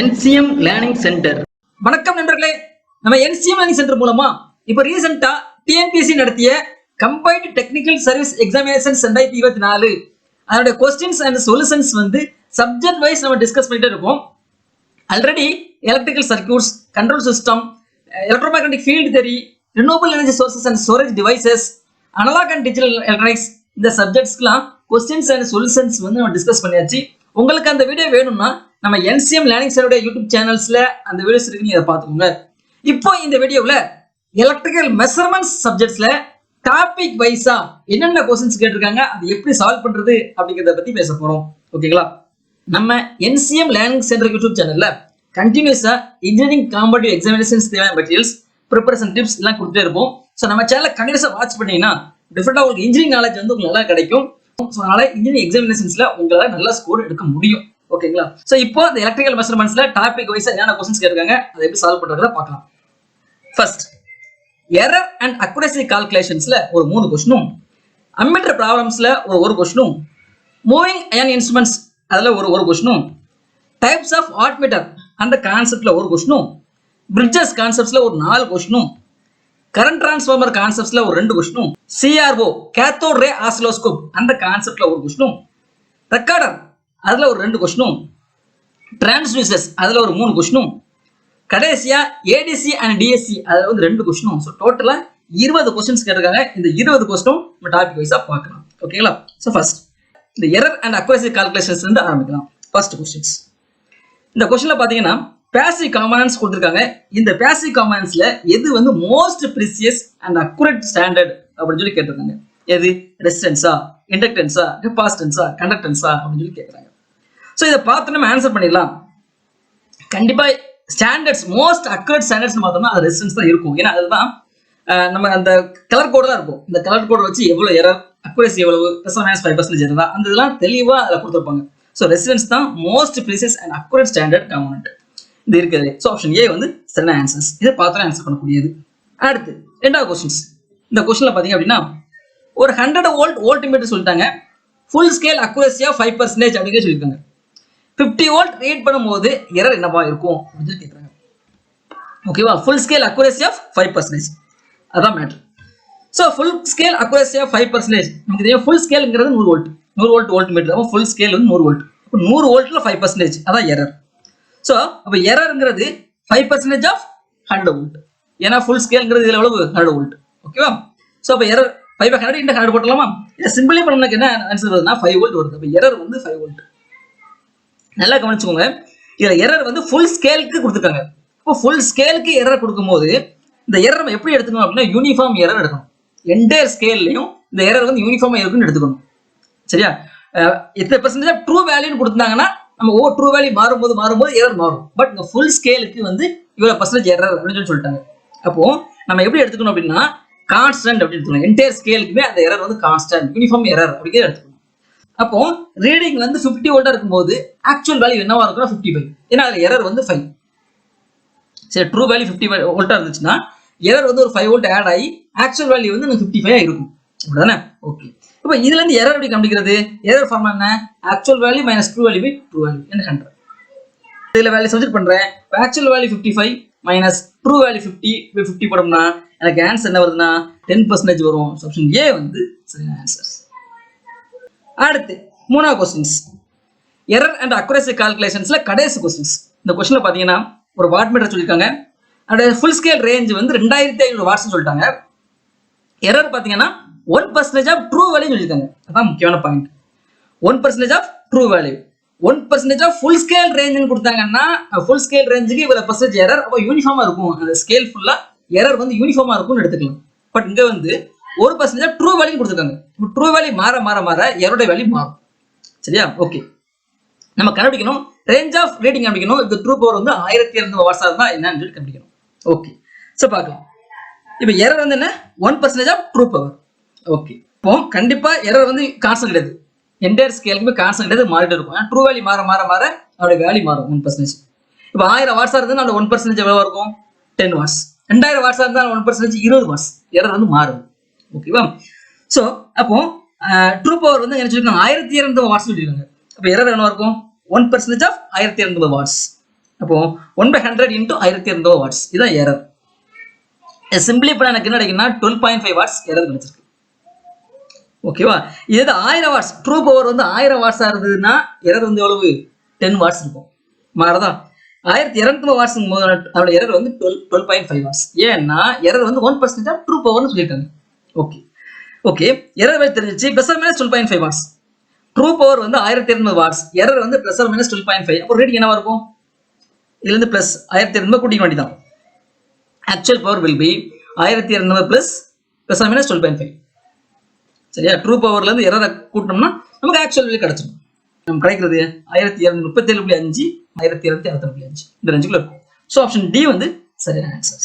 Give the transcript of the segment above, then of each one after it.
NCM learning centre. வணக்கம் நண்பர்களே. நம்ம NCM லேர்னிங் சென்டர் மூலமா இப்ப ரீசெண்டா TNPSC நடத்திய கம்பைன்ட் டெக்னிக்கல் சர்வீஸ் எக்ஸாமினேஷன்ஸ் 2024 அதோட கொஸ்டின்ஸ் அண்ட் சொல்யூஷன்ஸ் வந்து சப்ஜெக்ட் வைஸ் நம்ம டிஸ்கஸ் பண்ணிட்டே இருக்கோம். Already electrical circuits, control system, electromagnetic field theory, renewable energy sources and storage devices, analog and digital electronics, இந்த சப்ஜெக்ட்ஸ்க்குலாம் கொஸ்டின்ஸ் அண்ட் சொல்யூஷன்ஸ் வந்து நம்ம discuss பண்ணியாச்சு. உங்களுக்கு அந்த வீடியோ வேணும்னா நம்ம NCM லேர்னிங் சென்டரோட யூடியூப் சேனல்ஸ்ல அந்த வீடியோஸ் இருக்கு, நீங்க அதை பார்த்துக்கோங்க. இப்போ இந்த வீடியோவில் எலக்ட்ரிக்கல் மெஷர்மெண்ட்ஸ் சப்ஜெக்ட்ஸ்ல டாபிக் வைஸா என்னென்ன கொஸ்டின்ஸ் கேட்டிருக்காங்க, அது எப்படி சால்வ் பண்றது அப்படிங்கிறத பத்தி பேச போறோம். ஓகேங்களா? நம்ம NCM லேர்னிங் சென்டர் யூடியூப் சேனல்ல கண்டினியூஸா இன்ஜினியரிங் காம்படிட்டிவ் எக்ஸாமினேஷன்ஸ் தேவையான மெட்டீரியல்ஸ், ப்ரிப்பரேஷன் டிப்ஸ் எல்லாம் கொடுத்துட்டே இருப்போம். ஸோ நம்ம சேனலை கண்டினியூஸா வாட்ச் பண்ணீங்கன்னா டிஃபரெண்டா உங்களுக்கு இன்ஜினியரிங் நாலேஜ் வந்து உங்களுக்கு நல்லா கிடைக்கும். ஸோ அதனால இன்ஜினியரிங் எக்ஸாமினேஷன்ஸ்ல உங்களால நல்ல ஸ்கோர் எடுக்க முடியும். ஓகேங்களா? சோ இப்போ இந்த எலக்ட்ரிக்கல் மெஷர்மெண்ட்ஸ்ல டாபிக் வைஸா என்னென்ன क्वेश्चंस கேட்காங்க, அதை எப்படி சால்வ் பண்றதுல பார்க்கலாம். ஃபர்ஸ்ட், எரர் அண்ட் அக்யூரசி கால்குலேஷன்ஸ்ல ஒரு 3 क्वेश्चनும், அம்மீட்டர் ப்ராப்ளம்ஸ்ல ஒரு क्वेश्चनும், மூவிங் அயன் இன்ஸ்ட்ருமெண்ட்ஸ் அதுல ஒரு क्वेश्चनும், டைப்ஸ் ஆஃப் வாட்மீட்டர் அந்த கான்செப்ட்ல ஒரு क्वेश्चनும், பிரிட்ஜஸ் கான்செப்ட்ஸ்ல ஒரு 4 क्वेश्चनும், கரண்ட் டிரான்ஸ்ஃபார்மர் கான்செப்ட்ஸ்ல ஒரு 2 क्वेश्चनும், CRO கேத்தோட் ரே ஆசிலோஸ்கோப் அந்த கான்செப்ட்ல ஒரு क्वेश्चनும், ரெக்கார்டர் அதுல ஒரு 2 क्वेश्चनும், டிரான்ஸ்டியூசர்ஸ் அதுல ஒரு 3 क्वेश्चनும், கடைசியா ADC அண்ட் DSC அதுல வந்து 2 क्वेश्चनும். சோ டோட்டலா 20 क्वेश्चंस கேட்டிருக்காங்க. இந்த 20 क्वेश्चनும் நம்ம டாபிக் வைஸா பார்க்கலாம். ஓகேங்களா? சோ ஃபர்ஸ்ட் இந்த எரர் அண்ட் அக்யூரசி கால்குலேஷன்ஸ் வந்து ஆரம்பிக்கலாம். First questions. இந்த क्वेश्चनல பாத்தீங்கன்னா பாசிவ் காம்போனன்ட்ஸ் கொடுத்திருக்காங்க. இந்த பாசிவ் காம்போனன்ட்ஸ்ல எது வந்து most precious and accurate standard அப்படின்னு சொல்லி கேட்டிருக்காங்க. எது? ரெசிஸ்டன்ஸா, இண்டக்டன்ஸா, கெபாசிட்டன்ஸா, கண்டக்டன்ஸா அப்படின்னு சொல்லி கேட்கறாங்க. சோ இத பார்த்து நம்ம ஆன்சர் பண்ணிடலாம். கண்டிப்பா ஸ்டாண்டர்ட்ஸ், மோஸ்ட் அக்யூரேட் ஸ்டாண்டர்ட்ஸ் பார்த்தோம்னா அது ரெசிஸ்டன்ஸ் தான் இருக்கும். ஏன்னா அதுதான் நம்ம அந்த கலர் கோட் தான் இருக்கும். இந்த கலர் கோட் வச்சு எவ்வளவு எரர், அக்யூரசி எவ்வளவு, +-5% எரர், அந்த இதெல்லாம் தெளிவா அதுல கொடுத்திருப்பாங்க. சோ ரெசிஸ்டன்ஸ் தான் most precious and accurate standard component. இது இருக்குது. சோ ஆப்ஷன் ஏ வந்து சரியான ஆன்சர்ஸ். இதை பார்த்து ஆன்சர் பண்ணக்கூடியது. அடுத்து ரெண்டாவது क्वेश्चंस. இந்த क्वेश्चनல பாத்தீங்க அப்படின்னா ஒரு 100 வோல்ட் வோல்ட்மீட்டர் சொல்லிட்டாங்க. ஃபுல் ஸ்கேல் அக்யூரசி 5% அப்படிங்க சொல்லிருக்காங்க. 50 வோல்ட் ரீட் பண்ணும்போது எரர் என்னவா இருக்கும் அப்படின்னு கேக்குறாங்க. ஓகேவா? Full scale accuracy 5%. அதான் matter. So full scale accuracy 5%. நமக்கு தெரியும் ஃபுல் ஸ்கேல்ங்கிறது 100 வோல்ட். 100 volt voltmeter. அப்ப ஃபுல் ஸ்கேல் வந்து 100 வோல்ட். அப்ப 100 வோல்ட்ல 5% அதான் எரர். சோ அப்ப எரர்ங்கிறது 5% ஆஃப் 100 வோல்ட். ஏன்னா ஃபுல் ஸ்கேல்ங்கிறது இதுல எவ்வளவு? 100 வோல்ட். ஓகேவா? சோ அப்ப எரர் 500 into 100 போடலாமா? இத சிம்பிளி பண்ணனும்னா என்ன ஆன்சர் வருதுன்னா 5 வோல்ட் வருது. அப்ப எரர் வந்து 5 வோல்ட். நல்லா கவனிச்சுக்கோங்க. இதுல எரர் வந்து ஃபுல் ஸ்கேலுக்கு கொடுத்திருக்காங்க. அப்ப ஃபுல் ஸ்கேலுக்கு எரர் கொடுக்கும்போது இந்த எரர் நம்ம எப்படி எடுத்துக்கணும் அப்படின்னா யூனிஃபார்ம் எரர் எடுக்கணும். என்டையர் ஸ்கேல்லயும் இந்த எரர் வந்து யூனிஃபார்மா இருக்குன்னு எடுத்துக்கணும். சரியா? எத்தனை பெர்சன்டேஜ் ட்ரூ வேல்யூன்னு கொடுத்தாங்கன்னா நம்ம ஒவ்வொரு ட்ரூ வேல்யூ மாறும்போது எரர் மாறும். பட் இந்த ஃபுல் ஸ்கேலுக்கு வந்து இவ்வளவு பர்சன்டேஜ் எரர் அப்படின்னு சொல்லிட்டாங்க. அப்போ நம்ம எப்படி எடுத்துக்கணும் அப்படின்னா கான்ஸ்டன்ட் அப்படி எடுத்துக்கணும். என்டையர் ஸ்கேலுக்குமே அந்த எரர் வந்து கான்ஸ்டன்ட், யூனிஃபார்ம் எரர் அப்படிங்கிறத எடுத்துக்கணும். அப்போ ரீடிங் வந்து 50 வோல்ட்டா இருக்கும்போது ஆக்சுவல் வேல்யூ என்னவா இருக்கும்னா 55. ஏன்னா அதுல எரர் வந்து 5. சரி, ட்ரூ வேல்யூ 50 வோல்ட்டா இருந்துச்சுன்னா எரர் வந்து ஒரு 5 வோல்ட் ஆட் ஆகி ஆக்சுவல் வேல்யூ வந்து 55 இருக்கும். அப்படிதானே? ஓகே. இப்போ இதுல இருந்து எரர் எப்படி கண்டுபிடிக்கிறது? எரர் ஃபார்முலா என்ன? Actual value minus true value by true value என்ன 100. இதுல வேல்யூ சப்ஸ்டிட் பண்றேன். Actual value 55 minus true value 50 போடணும்னா எனக்கு ஆன்சர் என்ன வருதுன்னா 10% வரும். ஆப்ஷன் ஏ வந்து சரியான ஆன்சர். அடுத்து மூணாவது क्वेश्चंस. எரர் அண்ட் அக்யூரசி கால்குலேஷன்ஸ்ல கடைசி क्वेश्चंस. இந்த क्वेश्चनல பாத்தீங்கன்னா ஒரு வாட்மீட்டர் சொல்லிருக்காங்க. அதோட ஃபுல் ஸ்கேல் ரேஞ்ச் வந்து 2500 வாட்ஸ் சொல்லிட்டாங்க. எரர் பாத்தீங்கன்னா 1% ஆஃப் ட்ரூ வேல்யூ சொல்லிருக்காங்க. அதான் முக்கியமான point. 1% of true value, 1% of full scale ரேஞ்ச்னு கொடுத்தாங்கன்னா ஃபுல் ஸ்கேல் ரேஞ்சுக்கு இவ்வளவு பர்சன்டேஜ் எரர். அப்ப யூனிஃபார்மா இருக்கும். அந்த ஸ்கேல் ஃபுல்லா எரர் வந்து யூனிஃபார்மா இருக்கும்னு எடுத்துக்கலாம். பட் இங்க வந்து 1% ஆஃப் ட்ரூ வேல்யூ கொடுத்திருக்காங்க. ட்ரூ வேல்யூ மாற எரரோட வேல்யூ மாறும். சரியா? ஓகே. நம்ம கண்டுபிடிக்கணும் ரேஞ்ச் ஆஃப் ரீடிங் கண்டுபிடிக்கணும். இந்த ட்ரூ பவர் வந்து 1200 வாட்ஸா இருந்தா என்னன்னு சொல்லி கண்டுபிடிக்கணும். ஓகே. சோ பார்க்கலாம். இப்போ எரர் வந்து என்ன? 1% ஆஃப் ட்ரூ பவர். ஓகே. இப்போ கண்டிப்பா எரர் வந்து கான்ஸ்டன்ட் கிடையாது. என்டையர் ஸ்கேலுக்கு கான்ஸ்டன்ட் கிடையாது, மாறிட்டே இருக்கும். ட்ரூ வேல்யூ மாற அதோட வேல்யூ மாறும் 1%. இப்போ 1000 வாட்ஸா இருந்தா அந்த 1% எவ்வளவு இருக்கும்? 10 வாட்ஸ். 2000 வாட்ஸா இருந்தா 1% 20 வாட்ஸ். எரர் வந்து மாறும். ஓகேவா? சோ அப்போ ட்ரூ பவர் வந்து என்ன சொல்லிருக்காங்க? 1200 வாட்ஸ் சொல்லிருக்காங்க. அப்ப எரர் என்ன இருக்கும்? 1% ஆஃப் 1200 வாட்ஸ். அப்போ 1/100 into 1200 வாட்ஸ் இதான் எரர். சிம்பிளி பண்ண எனக்கு என்ன கிடைக்குன்னா 12.5 வாட்ஸ் எரர் கிடைச்சிருக்கு. ஓகேவா? இது 1000 வாட்ஸ் ட்ரூ பவர் வந்து 1000 வாட்ஸா இருந்ததுன்னா எரர் வந்து எவ்வளவு 10 வாட்ஸ் இருக்கும். மாறதா 1200 வாட்ஸ் போது அதோட எரர் வந்து 12.5 வாட்ஸ். ஏன்னா எரர் வந்து 1% ட்ரூ பவர்னு சொல்லியிருக்காங்க. ஓகே ஓகே எரர் வேல்யூ தெரிஞ்சிச்சு. Plus or minus 12.5 watts. True power வந்து 1200 வாட்ஸ், எரர் வந்து ப்ளஸ் ஆர் மைனஸ் 12.5. அப்போ ரீடிங் என்னவா இருக்கும்? இதுல இருந்து பிளஸ் 1200 கூட்டிக்க வேண்டியதான். Actual power will be 1200 plus plus or minus 12.5. சரியா? ட்ரூ பவர்ல இருந்து எரரை கூட்டணும்னா நமக்கு ஆக்சுவல் வேல்யூ கிடைச்சிடும். நம்ம கிடைக்கிறது 1237.5 1266.5 இந்த ரேஞ்சுக்குள்ள இருக்கும். ஸோ ஆப்ஷன் டி வந்து சரியான answer.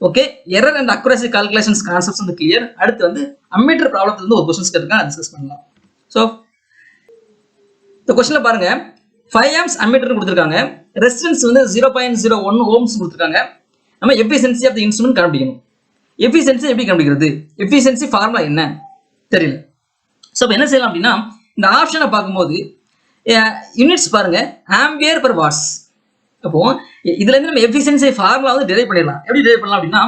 Okay, error and accuracy calculations concepts வந்து கிளியர். அடுத்து வந்து அம்மீட்டர் ப்ராப்ளத்துல இருந்து ஒரு கொஸ்டின்ஸ் கேட்டிருக்காங்க, டிஸ்கஸ் பண்ணலாம். ஸோ இந்த கொஸ்டின்ல பாருங்க, 5 amps அம்மீட்டர் கொடுத்துருக்காங்க, ரெசிஸ்டன்ஸ் வந்து 0.01 ohms கொடுத்துருக்காங்க. நம்ம எஃபிஷியன்சி ஆஃப் தி இன்ஸ்ட்ருமெண்ட் கண்டுபிடிக்கணும். எஃபிஷியன்சி எப்படி கண்டுபிடிக்கிறது? எஃபிஷியன்சி ஃபார்முலா என்ன தெரியல. ஸோ இப்போ என்ன செய்யலாம் அப்படின்னா, இந்த ஆப்ஷனை பார்க்கும்போது யூனிட்ஸ் பாருங்க, ஆம்பியர் பர் வாட்ஸ். அப்போ இதுல இருந்து நம்ம எஃபிஷியன்சி ஃபார்முலா வந்து டெரைவ் பண்ணிடலாம். எப்படி டெரைவ் பண்ணலாம் அப்படின்னா,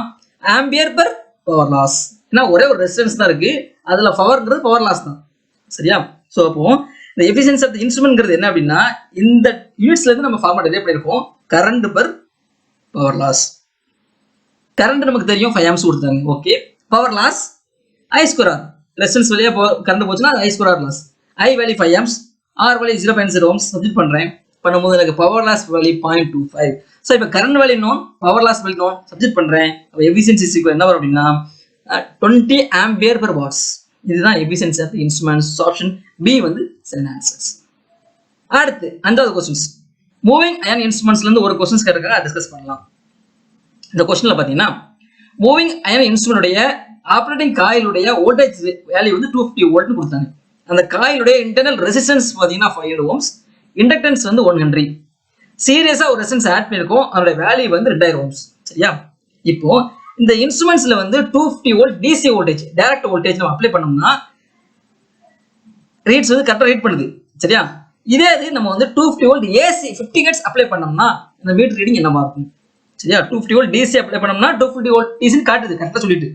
ஆம்பியர் பர் பவர் லாஸ். ஏன்னா ஒரே ஒரு ரெசிஸ்டன்ஸ் தான் இருக்கு, அதுல பவர்ங்கிறது பவர் லாஸ் தான். சரியா? ஸோ அப்போ இந்த எஃபிஷியன்சி ஆஃப் தி இன்ஸ்ட்ருமெண்ட்ங்கிறது என்ன அப்படின்னா, இந்த யூனிட்ஸ்ல இருந்து நம்ம ஃபார்முலா டெரைவ் பண்ணிருக்கோம். Current per power loss. Current நமக்கு தெரியும் 5 amps கொடுத்தாங்க. Okay, power loss I square R. Resistance வழியா கரண்ட் போச்சுன்னா I square R loss. I value 5 amps, R value 0.0 ohms substitute பண்றேன். பண்ணும்போது எனக்கு பவர் லாஸ் வேல்யூ 0.25. ஸோ இப்போ current value known, power loss value known, substitute பண்றேன். அப்போ efficiency equal என்ன வரும் அப்படின்னா 20 ampere per watts. இதுதான் efficiency of the instruments. Option B வந்து சரியான ஆன்சர்ஸ். அடுத்து 5வது கொஸ்டின்ஸ், மூவிங் அயன் இன்ஸ்ட்ருமெண்ட்ஸ்ல இருந்து ஒரு கொஸ்டின்ஸ் கேட்டிருக்காங்க, டிஸ்கஸ் பண்ணலாம். இந்த கொஸ்டின்ல பாத்தீங்கன்னா, மூவிங் அயன் இன்ஸ்ட்ருமெண்ட்டுடைய ஆப்ரேட்டிங் காயிலுடைய வோல்டேஜ் வேல்யூ வந்து 250 வோல்ட்னு கொடுத்தாங்க. அந்த காயிலுடைய இன்டர்னல் ரெசிஸ்டன்ஸ் பாத்தீங்கன்னா 500 ohms, இண்டக்டன்ஸ் வந்து 1 ஹென்றி. சீரியஸா ஒரு ரெசிஸ்டன்ஸ் ஆட் பண்ணிருக்கோம், அதோட வேல்யூ வந்து 2000 ohms. சரியா? இப்போ இந்த இன்ஸ்ட்ருமெண்ட்ஸ்ல வந்து 250 volt DC voltage, direct voltage நம்ம அப்ளை பண்ணோம்னா ரீட்ஸ் வந்து கரெக்டா ரீட் பண்ணுது. சரியா? இதே இது நம்ம வந்து 250 வோல்ட் ஏசி 50 ஹெர்ட்ஸ் அப்ளை பண்ணோம்னா இந்த மீட்டர் ரீடிங் என்னவா இருக்கும்? சரியா? 250 வோல்ட் டிசி அப்ளை பண்ணோம்னா 250 வோல்ட் டிசின்னு காட்டுது, கரெக்டா சொல்லிட்டு.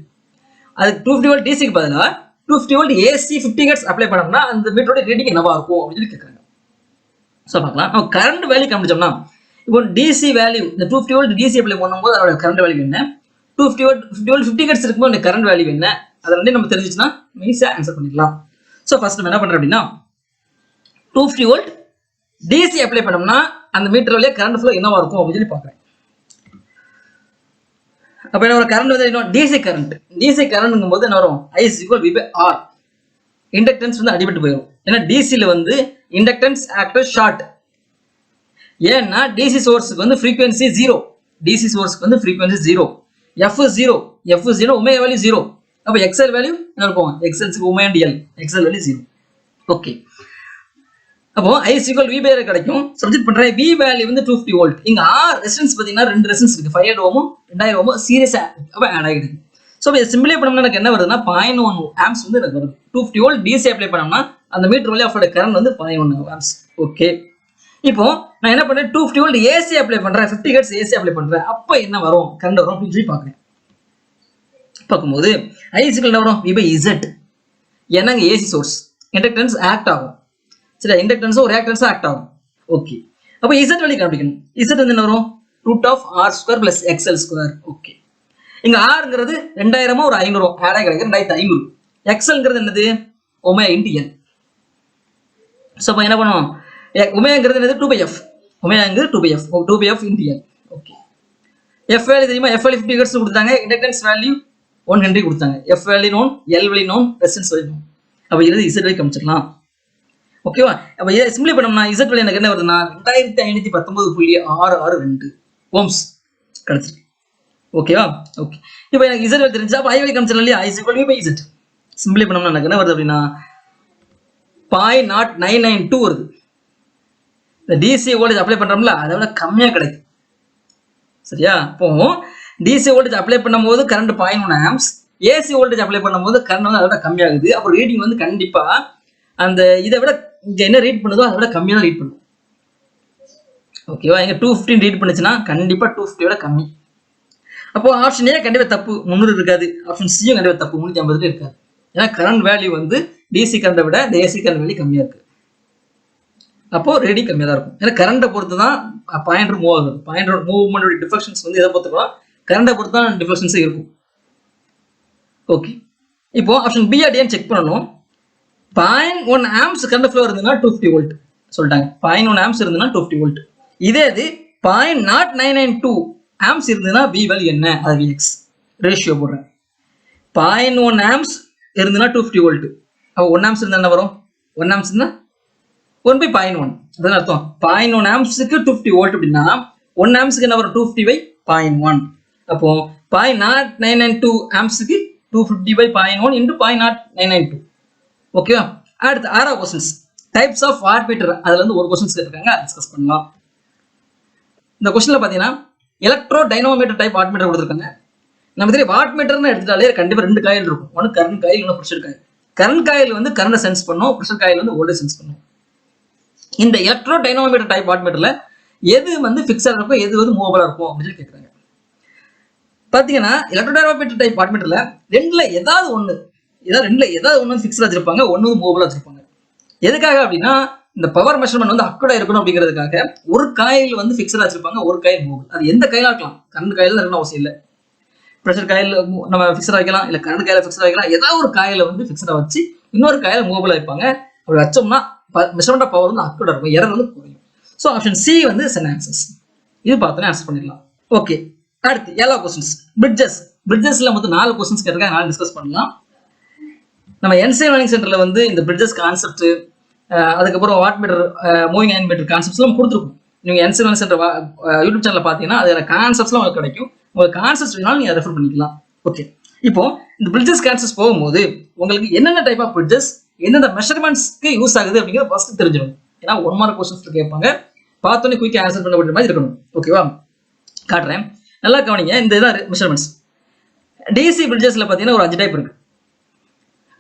அது 250 வோல்ட் டிசிக்கு பதிலா 250 வோல்ட் ஏசி 50 ஹெர்ட்ஸ் அப்ளை பண்ணோம்னா அந்த மீட்டரோட ரீடிங் என்னவா இருக்கும் அப்படின்னு சொல்லி கேட்கறாங்க. ஸோ பார்க்கலாம். நம்ம கரண்ட் வேல்யூ கண்டுபிடிச்சோம்னா, இப்போ டிசி வேல்யூ இந்த 250 வோல்ட் டிசி அப்ளை பண்ணும்போது அதோட கரண்ட் வேல்யூ என்ன, 250 வோல்ட் 50 ஹெர்ட்ஸ் இருக்கும்போது அந்த கரண்ட் வேல்யூ என்ன, அதை ரெண்டையும் நம்ம தெரிஞ்சிச்சுன்னா ஈஸியாக ஆன்சர் பண்ணிடலாம். ஸோ ஃபர்ஸ்ட் நம்ம என்ன பண்றோம் அப்படின்னா, 250 வோல்ட் டிசி அப்ளை பண்ணோம்னா அந்த மீட்டர் வழியா கரண்ட் ஃப்ளோ என்னவா இருக்கும் அப்படின்னு சொல்லி பார்க்குறேன். அப்போ என்ன வரும்? கரண்ட் வந்து என்ன? DC current. டிசி கரண்ட்ங்கும் போது என்ன வரும்? I is equal V by R. Inductance வந்து அடிபட்டு போயிடும். ஏன்னா டிசியில் வந்து இண்டக்டன்ஸ் ஆக்ட் ஷார்ட். ஏன்னா டிசி சோர்ஸுக்கு வந்து ஃப்ரீக்வன்சி 0, டிசி சோர்ஸ்க்கு வந்து frequency 0, F 0, F 0, omega value 0. அப்போ XL வேல்யூ என்ன இருக்கும்? XL omega and L, XL value 0. Okay, அப்போ I is equal V by R கிடைக்கும். சப்ஸ்டிட் பண்றேன். V வேல்யூ வந்து 250 வோல்ட். இங்க R ரெசிஸ்டன்ஸ் பாத்தீங்கன்னா 2 ரெசிஸ்டன்ஸ் இருக்கு, 500 ஓம் 2000 ஓம் சீரிஸா அப்ப ஆட் ஆகிடுது. ஸோ இதை சிம்பிளை பண்ணோம்னா எனக்கு என்ன வருதுன்னா 0.1 amps வந்து எனக்கு வருது. 250 வோல்ட் டிசி அப்ளை பண்ணோம்னா அந்த மீட்டர் வழியா அவரோட கரண்ட் வந்து 0.1 amps. ஓகே, இப்போ நான் என்ன பண்றேன்? 250 வோல்ட் ஏசி அப்ளை பண்றேன், 50 ஹெர்ட்ஸ் ஏசி அப்ளை பண்றேன். அப்போ என்ன வரும்? கரண்ட் வரும் அப்படின்னு சொல்லி பார்க்குறேன். பார்க்கும்போது I is equal என்ன வரும்? V by Z. ஏன்னா இங்க ஏசி சோர்ஸ், இண்டக்டன்ஸ் ஆக்ட் ஆகும். சரி, இண்டக்டன்ஸும் ரியாக்டன்ஸும் ஆக்ட் ஆகும். ஓகே, அப்போ Z வேல்யூ கண்டுபிடிக்கணும். Z வந்து என்ன வரும்? √R² + XL square. ஓகே, இங்க Rங்கிறது 2000 ஒரு 500 ஆட் ஆகி கிடைக்கும் 2500. XLங்கிறது என்னது? Omega into L. ஸோ அப்போ என்ன பண்ணுவோம்? ஒமேகாங்கிறது என்னது? 2/f. ஒமேகாங்கிறது 2/f, 2/f into L. Okay, F value தெரியுமா? F வேல்யூ 50 ஹெர்ட்ஸ் கொடுத்தாங்க, இண்டக்டன்ஸ் வேல்யூ 1 ஹென்றி கொடுத்தாங்க. F value known, L value known, resistance value known. அப்போ இது Z வேல்யூ கமிச்சிடலாம். ஓகேவா? அப்போ இதை சிம்பிளை பண்ணோம்னா Z வேல்யூ எனக்கு என்ன வருதுன்னா 2519.662 ஓம்ஸ் கிடைச்சிருக்கு. ஓகேவா? ஓகே, இப்போ எனக்கு Z வேல்யூ தெரிஞ்சா அப்போ I வேல்யூ கமிச்சிடலாம் இல்லையா? I is equal V by Z. சிம்பிளை பண்ணோம்னா எனக்கு என்ன வருது அப்படின்னா 0.0992 வருது. இந்த டிசி வோல்டேஜ் அப்ளை பண்றோம்ல அதை விட கம்மியா கிடைக்கும். சரியா? இப்போ டிசி வோல்டேஜ் அப்ளை பண்ணும்போது current 0.1 amps, AC voltage apply பண்ணும்போது கரண்ட் வந்து அதை விட கம்மியாகுது. அப்போ ரீடிங் வந்து கண்டிப்பா அந்த இதை விட இங்க என்ன ரீட் பண்ணுதோ அதை விட கம்மியாக ரீட் பண்ணும். ஓகேவா? இங்க 215 ரீட் பண்ணுச்சுன்னா கண்டிப்பா 250 விட கம்மி. அப்போ ஆப்ஷன் ஏ கண்டிப்பா தப்பு, 300 இருக்காது. ஆப்ஷன் சியும் கண்டிப்பா தப்பு, 350 இருக்காது. ஏன்னா கரண்ட் வேல்யூ வந்து டிசி கரண்டை விட இந்த ஏசி கரண்ட் வேல்யூ கம்மியா இருக்கு. அப்போ ரீடிங் கம்மியாக தான் இருக்கும். ஏன்னா கரண்டை பொறுத்து தான் பாயிண்டர் மூவ் ஆகுது. பாயிண்டர் மூவ்மெண்ட் டிஃபெக்ஷன்ஸ் வந்து எதை பொறுத்துக்கலாம், கரண்டை பொறுத்து தான் டிஃபெக்ஷன்ஸே இருக்கும். ஓகே, இப்போ ஆப்ஷன் பி அடியான்னு செக் பண்ணணும். 0.1 ஆம்ஸ் கரண்ட் ஃப்ளோ இருந்ததுன்னா 250 வோல்ட் சொல்லிட்டாங்க. 0.1 ஆம்ஸ் இருந்ததுன்னா 250 வோல்ட். இதே இது 0.0992 ஆம்ஸ் இருந்ததுன்னா வி வேல்யூ என்ன, அது விஎக்ஸ் ரேஷியோ போடுறேன். 0.1 ஆம்ஸ் இருந்ததுன்னா 250 வோல்ட். அப்போ 1 ஆம்ஸ் இருந்தால் என்ன வரும், 1 ஆம்ஸ் இருந்தால் 1/0.1. அதான் அர்த்தம். 0.1 ஆம்ஸுக்கு 250 வோல்ட் அப்படின்னா 1 ஆம்ஸுக்கு என்ன வரும், 250/0.1. அப்போ 0.0992 ஆம்ஸுக்கு 250/0.1 into 0.0992. ஓகேவா? அடுத்து 6வது கொஸ்டின்ஸ், டைப்ஸ் ஆஃப் வாட்மீட்டர். அதுல இருந்து ஒரு கொஸ்டின்ஸ் கேட்டிருக்காங்க, டிஸ்கஸ் பண்ணலாம். இந்த கொஸ்டின்ல பாத்தீங்கன்னா எலக்ட்ரோ டைனமோமீட்டர் டைப் வாட்மீட்டர் கொடுத்துருக்காங்க. நம்ம தெரியும் வாட்மீட்டர்னு எடுத்துட்டாலே கண்டிப்பா 2 காயில் இருக்கும். ஒன்று கரண்ட் காயில், இன்னொன்று ப்ரெஷர் காயில். கரண்ட் காயில் வந்து கரண்ட் சென்ஸ் பண்ணும், ப்ரெஷர் காயில் வந்து வோல்டேஜ் சென்ஸ் பண்ணும். இந்த எலக்ட்ரோ டைனமோமீட்டர் டைப் வாட்மீட்டர்ல எது வந்து ஃபிக்ஸடா இருக்கும், எது வந்து மூவபிளா இருக்கும் அப்படின்னு சொல்லி கேட்குறாங்க. பாத்தீங்கன்னா எலக்ட்ரோ டைனமோமீட்டர் டைப் வாட்மீட்டர்ல ரெண்டுல ஏதாவது ஒன்று ஃபிக்ஸடா வச்சிருப்பாங்க, ஒன்று மூவபிளா வச்சிருப்பாங்க. எதுக்காக அப்படின்னா இந்த பவர் மெஷர்மெண்ட் வந்து அக்குடா இருக்கணும் அப்படிங்கிறதுக்காக ஒரு காயில் வந்து ஃபிக்ஸடா வச்சிருப்பாங்க, ஒரு காயில் மூவபிள். அது எந்த காயிலா இருக்கலாம், கரண்ட் காயில் இருக்கணும் அவசியம் இல்லை. ப்ரெஷர் காயில் நம்ம ஃபிக்ஸடா வைக்கலாம், இல்லை கரண்ட் காயில ஃபிக்ஸடா வைக்கலாம். ஏதாவது ஒரு காயில வந்து ஃபிக்ஸடா வச்சு இன்னொரு காயில மூவபிளா வைப்பாங்க. அப்படி வச்சோம்னா மெஷர்மெண்ட் ஆஃப் பவர் வந்து அக்குடா இருக்கும், எரர் வந்து குறையும். ஸோ ஆப்ஷன் சி வந்து சென் ஆன்சர்ஸ். இது பார்த்தோன்னே ஆன்சர் பண்ணிடலாம். ஓகே, அடுத்து 7வது கொஸ்டின்ஸ், பிரிட்ஜஸ்ல மொத்தம் 4 கொஸ்டின்ஸ் கேட்டிருக்காங்க, 4 டிஸ்கஸ் பண்ணலாம். நம்ம என்சிஎம் லேர்னிங் சென்டர்ல வந்து இந்த பிரிட்ஜஸ் கான்செப்ட், அதுக்கப்புறம் wattmeter, moving iron meter concepts எல்லாம் கொடுத்துருக்கும். நீங்க என்சிஎம் லேர்னிங் சென்டர் யூடியூப் சேனல்ல பாத்தீங்கன்னா அதுல கான்செப்ட்ஸ்லாம் உங்களுக்கு கிடைக்கும். உங்களுக்கு கான்செப்ட்ஸ் வேணாலும் நீங்க ரெஃபர் பண்ணிக்கலாம். ஓகே, இப்போ இந்த பிரிட்ஜஸ் கான்செப்ட்ஸ் போகும்போது உங்களுக்கு என்னென்ன டைப் ஆஃப் பிரிட்ஜஸ், எந்தெந்த மெஷர்மெண்ட்ஸ்க்கு யூஸ் ஆகுது அப்படிங்கிறத ஃபர்ஸ்ட் தெரிஞ்சிடும். ஏன்னா 1 மார்க் கொஸ்டின்ஸ் கேட்பாங்க, பார்த்தோன்னே குயிக்காக ஆன்சர் பண்ணக்கூடிய மாதிரி இருக்கணும். ஓகேவா? காட்டுறேன், நல்லா கவனிங்க. இந்த இதான் மெஷர்மெண்ட்ஸ். டிசி பிரிட்ஜஸ்ல பாத்தீங்கன்னா ஒரு 5 டைப் இருக்கு.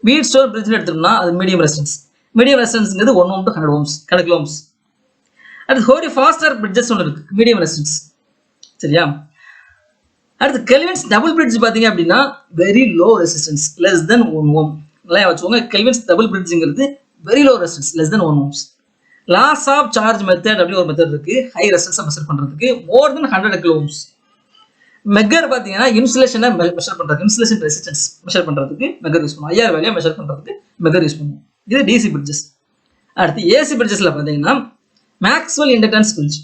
வீட் ஸ்டோர் பிரிட்ஜ் எடுத்தோம்னா அது மீடியம் ரெசிஸ்டன்ஸ். மீடியம் ரெசிஸ்டன்ஸ்ங்கிறது 1 ohm to 100 ohms, 100 கிலோம்ஸ். அடுத்து ஹோரி ஃபாஸ்டர் பிரிட்ஜஸ் ஒன்று இருக்கு, மீடியம் ரெசிஸ்டன்ஸ். சரியா? அடுத்து கெல்வின்ஸ் டபுள் பிரிட்ஜ் பாத்தீங்க அப்படின்னா very low resistance, less than 1 ohm. நல்லா வச்சுக்கோங்க, கெல்வின்ஸ் டபுள் பிரிட்ஜ்ங்கிறது very low resistance, less than 1 ohms. Loss of charge method அப்படின்னு ஒரு மெத்தட் இருக்கு, ஹை ரெசிஸ்டன்ஸை மெஷர் பண்றதுக்கு, more than 100 kilo ohms. Megger பாத்தீங்கன்னா இன்சுலேஷனை மெஷர் பண்றது, இன்சுலேஷன் ரெசிஸ்டன்ஸ் மெஷர் பண்றதுக்கு மெகர் யூஸ் பண்ணுவோம். ஐஆர் வேல்யூ மெஷர் பண்றதுக்கு மெகர் யூஸ் பண்ணுவோம். இது டிசி பிரிட்ஜஸ். அடுத்து ஏசி பிரிட்ஜஸ்ல பாத்தீங்கன்னா மேக்ஸ்வெல் இண்டக்டன்ஸ் பிரிட்ஜ்.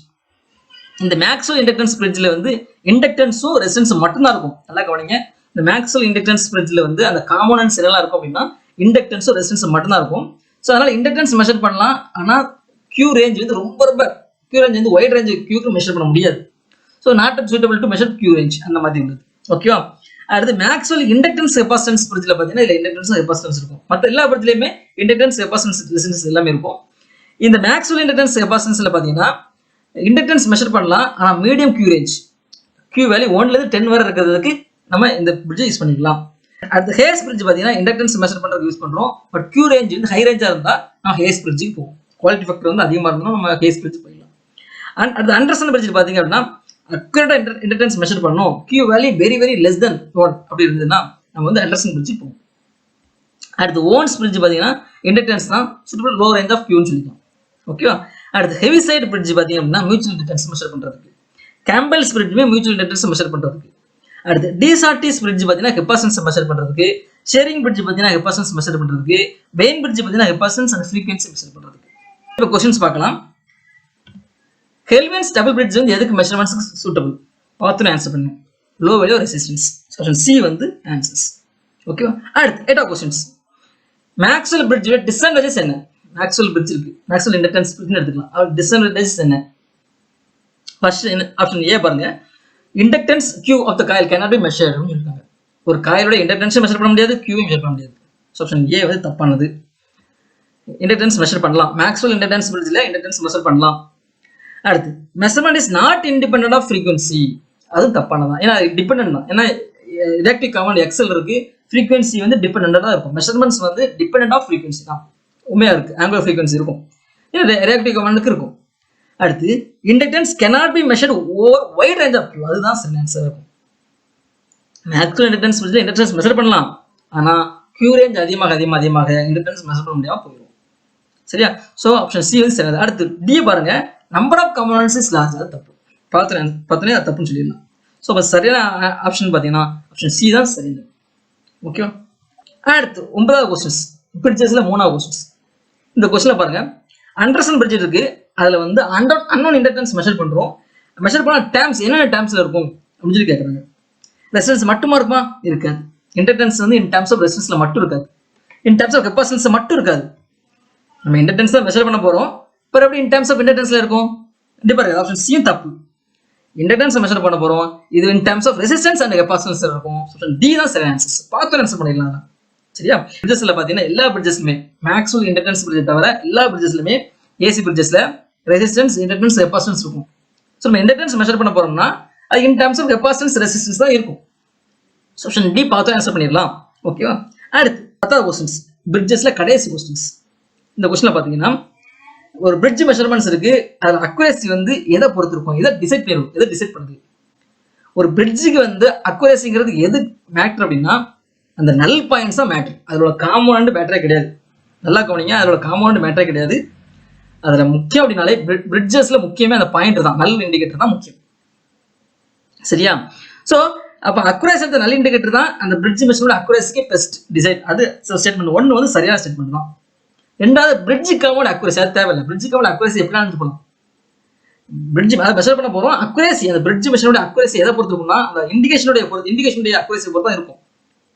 இந்த மேக்ஸ்வெல் இண்டக்டன்ஸ் பிரிட்ஜ்ல வந்து இண்டக்டன்ஸும் ரெசிஸ்டன்ஸும் மட்டும்தான் இருக்கும். நல்லா கவனிங்க, இந்த மேக்ஸ்வெல் இண்டக்டன்ஸ் பிரிட்ஜ்ல வந்து அந்த காம்போனன்ட்ஸ் என்னெல்லாம் இருக்கும் அப்படின்னா இண்டக்டன்ஸும் ரெசிஸ்டன்ஸும் மட்டும்தான் இருக்கும். ஸோ அதனால இண்டக்டன்ஸ் மெஷர் பண்ணலாம், ஆனா கியூ ரேஞ்ச் வந்து ரொம்ப கியூ ரேஞ்ச் வந்து ஒயிட் ரேஞ்ச் கியூக்கு மெஷர் பண்ண முடியாது. So not suitable to measure Q range அந்த மாதிரி உள்ளது. ஓகேவா? அடுத்து மேக்ஸ்வெல் இண்டக்டன்ஸ் கெப்பாசிட்டன்ஸ் பிரிட்ஜ்ல பாத்தீங்கன்னா இல்ல இண்டக்டன்ஸ் கெப்பாசிட்டன்ஸ் இருக்கும். மற்ற எல்லா பிரிட்ஜ்லயுமே இண்டக்டன்ஸ் கெப்பாசிட்டன்ஸ் ரெசிஸ்டன்ஸ் எல்லாமே இருக்கும். இந்த மேக்ஸ்வெல் இண்டக்டன்ஸ் கெப்பாசிட்டன்ஸ்ல பாத்தீங்கன்னா இண்டக்டன்ஸ் மெஷர் பண்ணலாம், ஆனா medium Q range, Q value 1ல இருந்து 10 வரை இருக்கிறதுக்கு நம்ம இந்த பிரிட்ஜ் யூஸ் பண்ணிக்கலாம். அடுத்து ஹேஸ் பிரிட்ஜ் பாத்தீங்கன்னா இண்டக்டன்ஸ் மெஷர் பண்றதுக்கு யூஸ் பண்றோம், பட் கியூ ரேஞ்ச் வந்து ஹை ரேஞ்சா இருந்தா நம்ம ஹேஸ் பிரிட்ஜுக்கு போவோம். குவாலிட்டி ஃபேக்டர் வந்து அதிகமா இருந்தாலும் நம்ம ஹேஸ் பிரிட்ஜ் போயிடலாம். அண்ட் அடுத்து அண்டர்ஸ்டாண்ட் பிரிட்ஜ் பாத்தீங்க அப்படின்னா அக்யூரேட்டா இண்டக்டன்ஸ் மெஷர் பண்ணணும், Q value very very less then 1 அப்படி இருந்ததுன்னா நம்ம வந்து அண்டர்ஸ்டாண்ட் பிரிட்ஜ் போவோம். அடுத்து ஓன்ஸ் பிரிட்ஜ் பாத்தீங்கன்னா இண்டக்டன்ஸ் தான் சூட்டபிள் லோ ரேஞ்ச் ஆஃப் கியூன்னு சொல்லிக்கலாம். ஓகேவா? அடுத்து ஹெவி சைடு பிரிட்ஜ் பாத்தீங்க அப்படின்னா மியூச்சுவல் இண்டக்டன்ஸ் மெஷர் பண்றதுக்கு, கேம்பல்ஸ் பிரிட்ஜுமே மியூச்சுவல் இண்டக்டன்ஸ் மெஷர் பண்றதுக்கு. அடுத்து டிசார்டிஸ் பிரிட்ஜ் பாத்தீங்கன்னா கெப்பாசிட்டன்ஸ் மெஷர் பண்றதுக்கு, ஷேரிங் பிரிட்ஜ் பாத்தீங்கன்னா கெப்பாசிட்டன்ஸ் மெஷர் பண்றதுக்கு, வெயின் பிரிட்ஜ் பாத்தீங்கன்னா கெப்பாசிட்டன்ஸ் அண்ட் ஃப்ரீக்வென்சி மெஷர் பண்றதுக்கு. இப்போ क्वेश्चंस பார்க்கலாம். கெல்வின்ஸ் டபுள் பிரிட்ஜ் வந்து எதுக்கு மெஷர்மெண்ட்ஸ்க்கு சூட்டபிள் பார்த்து ஆன்சர் பண்ணுங்க. Low value resistance. Option C வந்து ஆன்சர்ஸ். ஓகேவா? அடுத்து 8வது क्वेश्चंस. மேக்ஸ்வெல் பிரிட்ஜ்ல டிஸ்அட்வான்டேஜஸ் என்ன? மேக்ஸ்வெல் பிரிட்ஜ் இருக்கு, மேக்ஸ்வெல் இண்டக்டன்ஸ் பிரிட்ஜ் எடுத்துக்கலாம். அது டிஸ்அட்வான்டேஜஸ் என்ன? ஃபர்ஸ்ட் ஆப்ஷன் ஏ பாருங்க, inductance Q of the coil cannot be measured னு சொல்றாங்க. ஒரு காயிலோட இண்டக்டன்ஸ் மெஷர் பண்ண முடியாது, கியூவை மெஷர் பண்ண முடியாது. ஆப்ஷன் ஏ வந்து தப்பானது. இண்டக்டன்ஸ் மெஷர் பண்ணலாம், மேக்ஸ்வெல் இண்டக்டன்ஸ் பிரிட்ஜ்ல இண்டக்டன்ஸ் மெஷர் பண்ணலாம். அடுத்து measurement is not independent of frequency, அது தப்பானதான். ஏன்னா டிபெண்டன்ட் தான், ஏன்னா ரியாக்டிவ் கமாண்ட் எக்ஸல் இருக்கு, ஃப்ரீக்வன்சி வந்து டிபெண்டன்டா தான் இருக்கும். மெஷர்மெண்ட்ஸ் வந்து டிபெண்டன்ட் ஆஃப் ஃப்ரீக்வன்சி தான் உண்மையா இருக்கு, ஆங்குலர் ஃப்ரீக்வன்சி இருக்கும், ரியாக்டிவ் கமாண்டுக்கு இருக்கும். அடுத்து inductance cannot be measured over wide range of Q. அதுதான் சரியான ஆன்சர் இருக்கும். மேக்ஸ்வெல் இண்டக்டன்ஸ் பற்றி இண்டக்டன்ஸ் மெஷர் பண்ணலாம், ஆனா Q ரேஞ்ச் அதிகமாக இண்டக்டன்ஸ் மெஷர் பண்ண முடியாம போயிடும். சரியா? ஸோ ஆப்ஷன் சி வந்து சரியாது. அடுத்து டி பாருங்க, number of components is large. அது தப்பு. பார்த்தோன்னே அது தப்புன்னு சொல்லிடலாம். ஸோ அப்போ சரியான ஆப்ஷன் பார்த்தீங்கன்னா ஆப்ஷன் சி தான் சரிங்க. ஓகேவா? அடுத்து 9வது கொஸ்டின்ஸ், பிரிட்ஜஸ்ல 3வது கொஸ்டின்ஸ். இந்த கொஸ்டின்ல பாருங்க, அண்டர்சன் பிரிட்ஜ் இருக்கு, அதுல வந்து அன்னோன் இண்டக்டன்ஸ் மெஷர் பண்றோம். மெஷர் பண்ண டேர்ம்ஸ் என்னென்ன டேர்ம்ஸ்ல இருக்கும் அப்படின்னு சொல்லி கேட்குறாங்க. ரெசிஸ்டன்ஸ் மட்டுமா இருக்குமா? இருக்காது. இண்டக்டன்ஸ் வந்து இன் டேர்ம்ஸ் ஆஃப் ரெசிஸ்டன்ஸ்ல மட்டும் இருக்காது, இன் டேர்ம்ஸ் ஆஃப் கெப்பாசிட்டன்ஸ் மட்டும் இருக்காது. நம்ம இண்டக்டன்ஸ் தான் மெஷர் பண்ண போறோம், இப்போ எப்படி இன் டேர்ம்ஸ் ஆஃப் இண்டக்டன்ஸ்ல இருக்கும்? கண்டிப்பா இருக்காது. ஆப்ஷன் சியும் தப்பு. இண்டக்டன்ஸ் மெஷர் பண்ண போறோம், இது in terms of resistance and capacitance இருக்கும். ஆப்ஷன் டி தான் சரியான ஆன்சர். பார்த்து ஆன்சர் பண்ணிடலாம். சரியா? பிரிட்ஜஸ்ல பாத்தீங்கன்னா எல்லா பிரிட்ஜஸ்லுமே மேக்ஸ்வெல் இண்டக்டன்ஸ் பிரிட்ஜ் தவிர எல்லா பிரிட்ஜஸ்லுமே ஏசி பிரிட்ஜஸ்ல ரெசிஸ்டன்ஸ் இண்டக்டன்ஸ் கெப்பாசிட்டன்ஸ் இருக்கும். ஸோ நம்ம இண்டக்டன்ஸ் மெஷர் பண்ண போறோம்னா அது in terms of capacitance resistance தான் இருக்கும். ஆப்ஷன் டி பார்த்து ஆன்சர் பண்ணிடலாம். ஓகேவா? அடுத்து 10வது கொஸ்டின்ஸ், பிரிட்ஜஸ்ல கடைசி கொஸ்டின்ஸ். இந்த கொஸ்டின்ல பாத்தீங்கன்னா ஒரு பிரிட்ஜ் மெஷர்மெண்ட்ஸ் இருக்கு, அதுல அக்யூரசி வந்து எதை பொறுத்து இருக்கும், எதை டிசைட் பண்ணுது? ஒரு பிரிட்ஜுக்கு வந்து அக்யூரசிங்கிறது எது மேட்டர் அப்படின்னா அந்த நல் பாயிண்ட்ஸ் தான் மேட்டர். அதோட காம்பவுண்ட் மேட்டரே கிடையாது. நல்லா கவனிங்க, அதோட காம்பவுண்ட் மேட்டரே கிடையாது. அதுல முக்கியம் அப்படின்னாலே பிரிட்ஜஸ்ல முக்கியமே அந்த பாயிண்ட் தான், நல் இண்டிகேட்டர் தான் முக்கியம். சரியா? ஸோ அப்போ அக்யூரசி நல்ல இண்டிகேட்டர் தான் அந்த பிரிட்ஜ் மெஷர்மெண்ட் அக்யூரசிக்கு பெஸ்ட் டிசைட். அது ஸ்டேட்மெண்ட் 1 வந்து சரியான ஸ்டேட்மெண்ட் தான். ரெண்டாவது பிரிட்ஜ் காம்பவுண்ட் அக்யூரசி, அது தேவையில்லை. பிரிட்ஜ் காம்பவுண்ட் அக்யூரசி எப்படி போகலாம், பிரிட்ஜ் அதை மெஷர் பண்ண போறோம். அக்யூரசி, அந்த பிரிட்ஜ் மெஷர்மெண்ட் அக்யூரசி எதை பொறுத்து இருக்கும்னா அந்த இண்டிகேஷனுடைய அக்யூரசி பொறுத்து தான் இருக்கும்.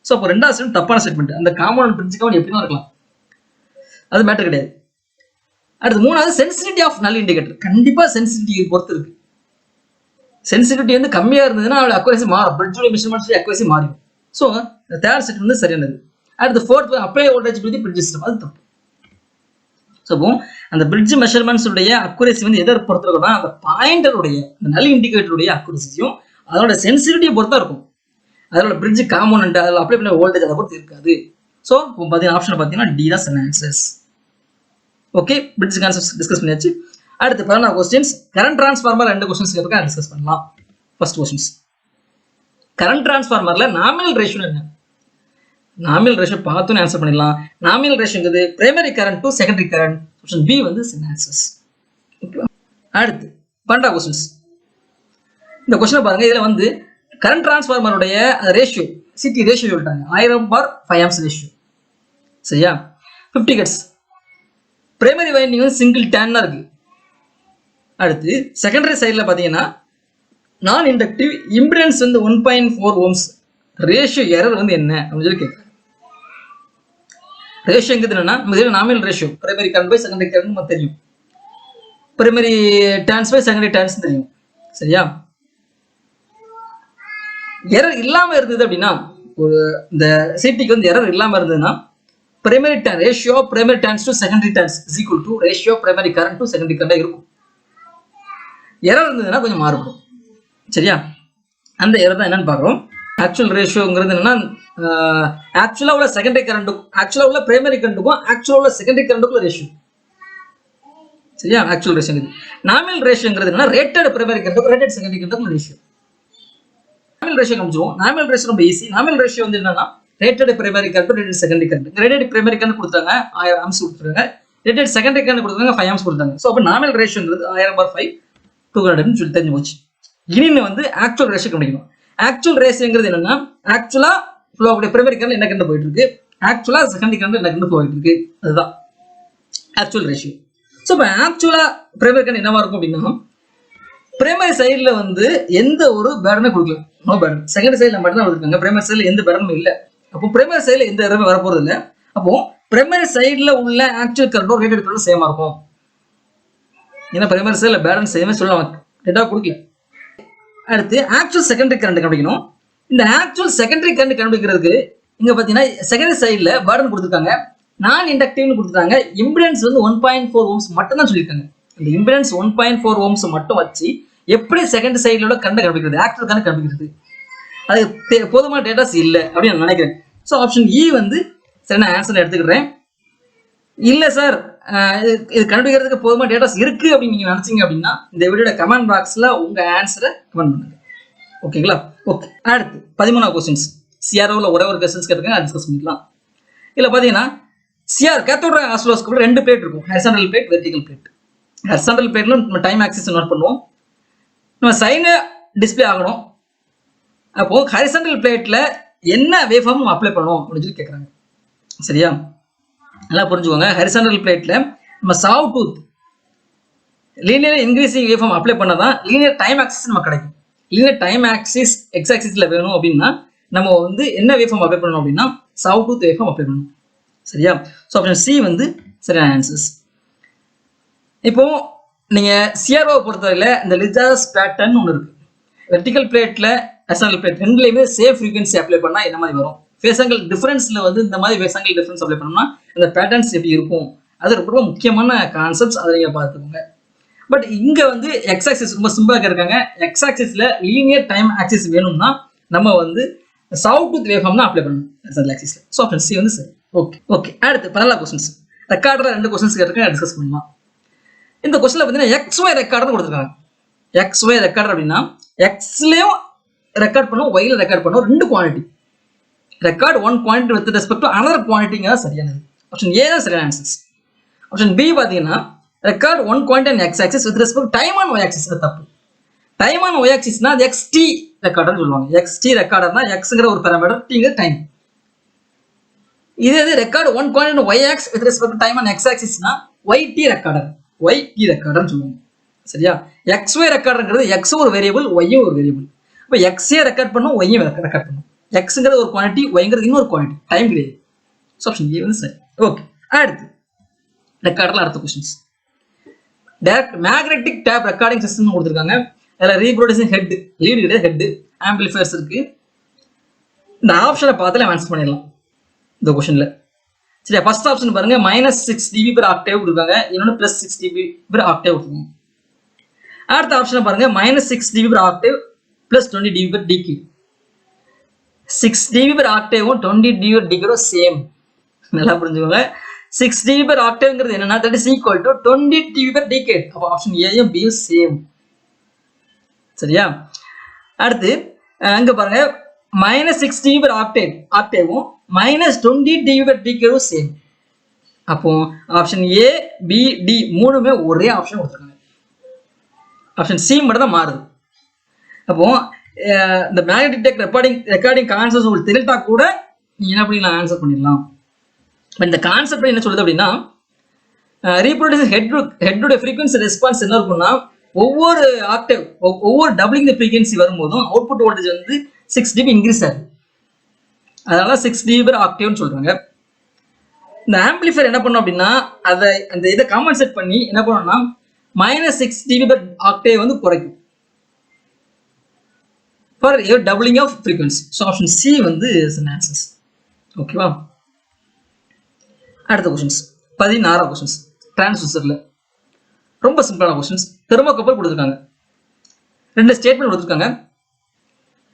ஸோ அப்போ ரெண்டாவது ஸ்டேட்மெண்ட் தப்பான ஸ்டேட்மெண்ட். அந்த காம்பவுண்ட் பிரிட்ஜ் காம்பவுண்ட் எப்படி தான் இருக்கலாம், அது மேட்டர் கிடையாது. அடுத்து 3வது சென்சிட்டிவிட்டி ஆஃப் நல் இண்டிகேட்டர். கண்டிப்பா சென்சிட்டிவிட்டி பொறுத்து இருக்கு. சென்சிட்டிவிட்டி வந்து கம்மியா இருந்ததுன்னா அவளோட அக்யூரசி மாறும், பிரிட்ஜோட மெஷர்மெண்ட்ஸ் அக்யூரசி மாறும். ஸோ தேர்ட் ஸ்டேட்மெண்ட் வந்து சரியானது. அடுத்து 4th அப்ளை வோல்டேஜ் பற்றி பிரிட்ஜ் சிஸ்டம், அது தப்பு. ஸோ அந்த பிரிட்ஜ் மெஷர்மெண்ட்ஸ் உடைய அக்யூரசி வந்து எதை பொறுத்து இருக்கும்னா அந்த பாயிண்டருடைய அந்த நல் இண்டிகேட்டருடைய அக்யூரசியும் அதோட சென்சிட்டிவிட்டியை பொறுத்தா இருக்கும். அதோட பிரிட்ஜ் காம்போனன்ட் அதில் அப்ளை பண்ண வோல்டேஜ் அதை பொறுத்து இருக்காது. ஸோ பார்த்தீங்கன்னா ஆப்ஷன் பார்த்தீங்கன்னா டி தான் சரியான answers. Okay, bridge concepts discuss பண்ணியாச்சு. அடுத்து 11வது கொஸ்டின்ஸ், கரண்ட் டிரான்ஸ்ஃபார்மர் 2 கொஸ்டின்ஸ் கேட்க டிஸ்கஸ் பண்ணலாம். ஃபர்ஸ்ட் கொஸ்டின்ஸ், கரண்ட் டிரான்ஸ்ஃபார்மர்ல நாமினல் ரேஷியோ என்ன? நாமினல் ரேஷியோ பார்த்து ஆன்சர் பண்ணிடலாம். நாமினல் ரேஷியோங்கிறது primary current to secondary current. Option B வந்து சரியான ஆன்சர்ஸ். அடுத்து 12வது கொஸ்டின்ஸ். இந்த கொஸ்டினை பாருங்க, இதுல வந்து கரண்ட் டிரான்ஸ்ஃபார்மருடைய ரேஷியோ சிடி ரேஷியோ சொல்லிட்டாங்க, 1000/5 ஆம்ஸ் ரேஷியோ. சரியா? 50 கட்ஸ். பிரைமரி வைண்டிங் வந்து சிங்கிள் டேன்னா இருக்கு. அடுத்து செகண்டரி சைடில் பார்த்தீங்கன்னா நான் இண்டக்டிவ் இம்பிடன்ஸ் வந்து 1.4 ஓம்ஸ். ரேஷியோ எரர் வந்து என்ன அப்படின்னு சொல்லி கேட்குறேன். ரேஷியோங்கிறது என்னன்னா நம்ம nominal ratio, primary current by secondary current நமக்கு தெரியும், primary turns by secondary turns தெரியும். சரியா? எரர் இல்லாம இருந்தது அப்படின்னா ஒரு இந்த சிடிக்கு வந்து எரர் இல்லாம இருந்ததுன்னா primary ratio primary turns to secondary turns is equal to ratio primary current to secondary current இருக்கும். எரர் இருந்ததுன்னா கொஞ்சம் மாறுபடும். சரியா? அந்த எரர் தான் என்னன்னு பார்க்குறோம். ஆக்சுவல் ரேஷியோங்கிறது என்னன்னா ஆக்சுவலா உள்ள செகண்டரி கரண்ட்டுக்கும் ஆக்சுவலா உள்ள பிரைமரி கரண்ட்டுக்கும் ஆக்சுவலா உள்ள செகண்டரி கரண்ட்டுக்குள்ள ரேஷியோ. சரியா? Actual ratio. நாமினல் ரேஷியோங்கிறது என்னன்னா ரேட்டட் பிரைமரி கரண்ட்டுக்கும் ரேட்டட் செகண்டரி கரண்ட்டுக்கும் ரேஷியோ. நாமினல் ரேஷியோ காமிச்சிருவோம். நாமினல் ரேஷியோ ரொம்ப ஈஸி. நாமினல் ரேஷியோ வந்து என்னன்னா rated primary current rated secondary current. Rated primary current கொடுத்தாங்க 1000 ஆம்ஸ் கொடுத்துருக்காங்க, ரேட்டட் செகண்டரி கரண்ட் கொடுத்தாங்க 5 ஆம்ஸ் கொடுத்தாங்க. ஸோ அப்போ நாமினல் ரேஷியோங்கிறது 1000/5 200 சொல்லி தெரிஞ்சு போச்சு. இனி வந்து ஆக்சுவல் ரேஷியோ கண்டுபிடிக்கணும். ஆக்சுவல் ரேஷியோங்கிறது என்னன்னா ஆக்சுவலா ஃப்ளோ ஆகக்கூடிய பிரைமரி கரண்ட் என்ன கரண்ட் போயிட்டு இருக்கு, ஆக்சுவலா செகண்டரி கரண்ட் என்ன கரண்ட் ஃப்ளோ ஆகிட்டு இருக்கு, அதுதான் ஆக்சுவல் ரேஷியோ. ஸோ இப்போ ஆக்சுவலா பிரைமரி கரண்ட் என்னவா இருக்கும் அப்படின்னா பிரைமரி சைடில் வந்து எந்த ஒரு பேரனும் கொடுக்கல, நோ பேரன். செகண்டரி சைடில் மட்டும் தான் கொடுத்துருக்காங்க, பிரைமரி சைடில் எந்த பேரனும் இல்லை. அப்போ பிரைமரி சைடில் எந்த இடமே வரப்போறது இல்லை. அப்போ பிரைமரி சைடில் உள்ள ஆக்சுவல் கரண்டும் ரேட்டட் கரண்டும் சேமா இருக்கும். ஏன்னா பிரைமரி சைடில் பேலன்ஸ் சேமே சொல்லலாம், டேட்டா கொடுக்கல. அடுத்து ஆக்சுவல் செகண்டரி கரண்ட் கண்டுபிடிக்கணும். இந்த ஆக்சுவல் செகண்டரி கரண்ட் கண்டுபிடிக்கிறதுக்கு இங்க பாத்தீங்கன்னா செகண்டரி சைடில் பேர்டன் கொடுத்துருக்காங்க, நான் இண்டக்டிவ்னு கொடுத்துருக்காங்க. இம்பிடன்ஸ் வந்து 1.4 ஓம்ஸ் மட்டும் தான் சொல்லியிருக்காங்க. இந்த இம்பிடன்ஸ் 1.4 ஓம்ஸ் மட்டும் வச்சு எப்படி செகண்ட் சைடில் உள்ள கரண்ட் கண்டுபிடிக்கிறது, ஆக்சுவல் கரண்ட் கண்டுபிடிக்கிறது, அது போதுமான டேட்டாஸ் இல்லை அப்படின்னு நான் நினைக்கிறேன். ஸோ ஆப்ஷன் இ வந்து சரியான ஆன்சர் எடுத்துக்கிறேன். இல்லை சார் இது கண்டுபிடிக்கிறதுக்கு போதுமா டேட்டாஸ் இருக்கு அப்படின்னு நீங்க நினைச்சீங்க அப்படின்னா இந்த வீடியோட கமெண்ட் பாக்ஸ்ல உங்க ஆன்சரை கமெண்ட் பண்ணுங்க. ஓகேங்களா? ஓகே, அடுத்து 13வது கொஸ்டின்ஸ். சிஆர்ஓல ஒரே ஒரு கொஸ்டின்ஸ் கேட்டிருக்காங்க, டிஸ்கஸ் பண்ணிக்கலாம். இல்ல பாத்தீங்கன்னா சிஆர் கேத்தோட ஆஸ்ட்ரோஸ்கோப்ல 2 பிளேட் இருக்கும், horizontal plate, vertical plate. Horizontal பிளேட்ல நம்ம டைம் ஆக்சிஸ் நோட் பண்ணுவோம், நம்ம சைன் டிஸ்பிளே ஆகணும். அப்போ ஹாரிசான்டல் பிளேட்ல என்ன வேவ் ஃபார்ம் அப்ளை பண்ணுவோம் அப்படின்னு சொல்லி கேட்குறாங்க. சரியா? நல்லா புரிஞ்சுக்கோங்க. ஹாரிசான்டல் பிளேட்ல நம்ம saw tooth linear increasing wave form apply பண்ணாதான் லீனியர் டைம் ஆக்சிஸ் நமக்கு கிடைக்கும். லீனியர் டைம் ஆக்சிஸ் எக்ஸ் ஆக்சிஸ்ல வேணும் அப்படின்னா நம்ம வந்து என்ன வேவ் ஃபார்ம் அப்ளை பண்ணணும் அப்படின்னா saw tooth wave form apply பண்ணணும். சரியா? ஸோ ஆப்ஷன் சி வந்து சரியான ஆன்சர்ஸ். இப்போ நீங்க சிஆர்ஓ பொறுத்தவரையில இந்த லிஜாஸ் பேட்டர்ன் ஒன்று இருக்கு. வெர்டிகல் பிளேட்ல ஹாரிசான்டல் பிளேட் ரெண்டுலையுமே சேம் ஃப்ரீக்வன்சி அப்ளை பண்ணா என்ன மாதிரி வரும், ஃபேஸாங்கல் டிஃபரன்ஸ்ல வந்து இந்த மாதிரி ஃபேஸாங்கல் டிஃபரன்ஸ் அப்ளை பண்ணோம்னா அந்த பேட்டர்ன்ஸ் எப்படி இருக்கும், அது ரொம்ப முக்கியமான கான்செப்ட்ஸ், அதை நீங்க பார்த்துக்கோங்க. பட் இங்க வந்து எக்ஸ் ஆக்சிஸ் ரொம்ப சிம்பிளா இருக்காங்க. எக்ஸ் ஆக்சிஸ்ல லீனியர் டைம் ஆக்சிஸ் வேணும்னா நம்ம வந்து சாவ் டூத் வேவ் ஃபார்ம் தான் அப்ளை பண்ணணும் ஹாரிசான்டல் ஆக்சிஸ்ல. ஸோ ஆப்ஷன் சி வந்து சரி. ஓகே ஓகே, அடுத்து 14வது கொஸ்டின்ஸ். ரெக்கார்டர் 2 கொஸ்டின்ஸ் கேட்டிருக்கேன், டிஸ்கஸ் பண்ணலாம். இந்த கொஸ்டின்ல பார்த்தீங்கன்னா XY ரெக்கார்டர் கொடுத்துருக்காங்க. XY ரெக்கார்டர் அப்படின்னா எக்ஸ்லயும் ரெக்கார்ட் பண்ணும், ஒய்ல ரெக்கார்ட் பண்ணும், 2 quantity. Record 1 quantity with respect to another குவான்டிட்டிங்க தான் சரியானது. ஆப்ஷன் ஏ தான் சரியான ஆன்சர்ஸ். ஆப்ஷன் பி பார்த்தீங்கன்னா record 1 quantity and X axis with respect time on Y axis தப்பு. டைம் ஆன் ஒய் ஆக்சிஸ்னா அது XT ரெக்கார்டர்னு சொல்லுவாங்க. XT ரெக்கார்டர்னா எக்ஸ்ங்கிற ஒரு பாராமீட்டர், டிங்கிற டைம். இது record 1 quantity Y axis with respect to time on X ஆக்சிஸ்னா YT ரெக்கார்டர், YT ரெக்கார்டர்னு சொல்லுவாங்க. சரியா? XY ரெக்கார்டர்ங்கிறது எக்ஸ் ஒரு வேரியபிள், ஒய்யும் ஒரு வேரியபிள். இப்போ எக்ஸே ரெக்கார்ட் பண்ணும், ஒய்யும் ரெக்கார்ட் பண்ணும். எக்ஸ்ங்கிறது ஒரு குவான்டிட்டி, ஒய்ங்கிறது இன்னொரு குவான்டிட்டி, டைம் கிடையாது. ஸோ ஆப்ஷன் ஏ வந்து சரி. ஓகே, அடுத்து ரெக்கார்டர்ல அடுத்த questions. Direct magnetic tape recording system கொடுத்துருக்காங்க. அதில் ரீப்ரொடியூசிங் ஹெட், லீடு கிடையாது, ஹெட், ஆம்பிளிஃபயர்ஸ் இருக்கு. இந்த ஆப்ஷனை பார்த்தாலே ஆன்சர் பண்ணிடலாம் இந்த கொஸ்டின்ல. சரியா? ஃபர்ஸ்ட் ஆப்ஷன் பாருங்க, -6 dB per octave கொடுக்காங்க, இன்னொன்று +6 dB per octave கொடுக்காங்க. அடுத்த ஆப்ஷனை பாருங்க, -6 dB per octave +20 dB per decade. 6 dB per octave 20 dB per decade same. நல்லா புரிஞ்சுக்கோங்க. 6 dB per octaveங்கிறது என்னன்னா that is equal to 20 dB per decade. அப்போ ஆப்ஷன் ஏயும் பியும் சேம். சரியா? அடுத்து அங்க பாருங்க, -6 dB per octaveவும் -20 dB per decade same. அப்போ ஆப்ஷன் ஏ, பி, டி மூணுமே ஒரே ஆப்ஷன் கொடுத்துருக்காங்க. ஆப்ஷன் சி மட்டும் தான் மாறுது. அப்போ இந்த மேக்னெட்டிக் டேப் ரெக்கார்டிங் கான்செப்ட் உங்களுக்கு தெரிஞ்சா கூட நீங்க என்ன பண்ணி ஆன்சர் பண்ணிடலாம். இந்த கான்செப்ட் என்ன சொல்லுது அப்படின்னா, ரீப்ரொடியூசிங் ஹெட்டோட ஃப்ரீக்வன்சி ரெஸ்பான்ஸ் என்ன இருக்கும்னா, ஒவ்வொரு ஆக்டேவ், ஒவ்வொரு டபுளிங் த ஃப்ரீக்வன்சி வரும்போதும் அவுட்புட் வோல்டேஜ் வந்து 6 dB இன்க்ரீஸ் ஆகுது. அதனால 6 dB per octaveன்னு சொல்றாங்க. இந்த ஆம்பிளிஃபயர் என்ன பண்ணும் அப்படின்னா, அந்த இதை காம்பன்சேட் பண்ணி என்ன பண்ணணும்னா -6 dB per octave வந்து குறைக்கும் for your doubling of frequency. So option C வந்து ஆன்சர்ஸ். ஓகேவா? அடுத்த கொஸ்டின்ஸ் 16வது கொஸ்டின்ஸ். டிரான்ஸ்யூசர்ல ரொம்ப சிம்பிளான கொஸ்டின்ஸ். தெர்மோகப்பல் கொடுத்துருக்காங்க, 2 ஸ்டேட்மெண்ட் கொடுத்துருக்காங்க.